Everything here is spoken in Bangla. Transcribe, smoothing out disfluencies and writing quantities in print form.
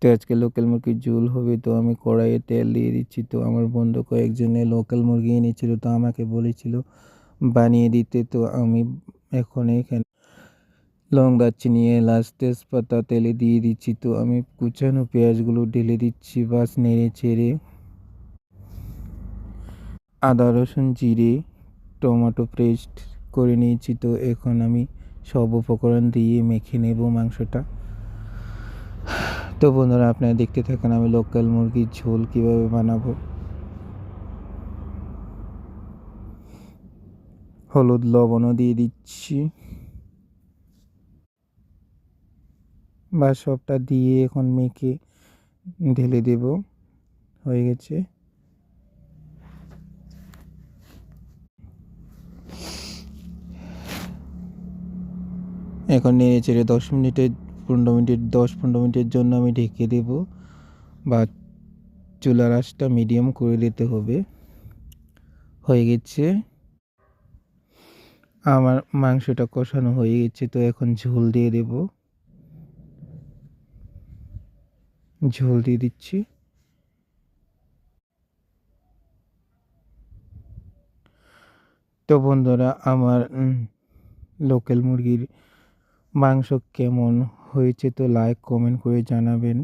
তো আজকে লোকাল মুরগির ঝোল হবে, তো আমি কড়াইয়ে তেল দিয়ে দিচ্ছি। তো আমার বন্ধু কয়েকজনে লোকাল মুরগি এনেছিল, তো আমাকে বলেছিল বানিয়ে দিতে। তো আমি এখন এখানে লং দারচিনি এলাচ তেজপাতা তেলে দিয়ে দিচ্ছি। তো আমি কুচানো পেঁয়াজগুলো ঢেলে দিচ্ছি, বাস নেড়ে চেড়ে আদা রসুন জিরে টমেটো পেস্ট করে নিয়েছি। তো এখন আমি সব উপকরণ দিয়ে মেখে নেব মাংসটা। তো বন্ধুরা, আপনারা দেখতে থাকেন আমি লোকাল মুরগির ঝোল কিভাবে বানাবো। হলুদ লবণও দিয়ে দিচ্ছি, বা সবটা দিয়ে এখন মেখে ঢেলে দেব। হয়ে গেছে। এখন নেড়ে চেড়ে 10-15 মিনিটের জন্য আমি ঢেকে দেব, বা চুলার আঁচটা মিডিয়াম করে দিতে হবে। হয়ে গেছে, আমার মাংসটা কষানো হয়ে গেছে। তো এখন ঝোল দিয়ে দেব, ঝোল দিয়ে দিচ্ছি। তো বন্ধুরা, আমার লোকাল মুরগির মাংস কেমন হয়েছে তো লাইক কমেন্ট করে জানাবেন।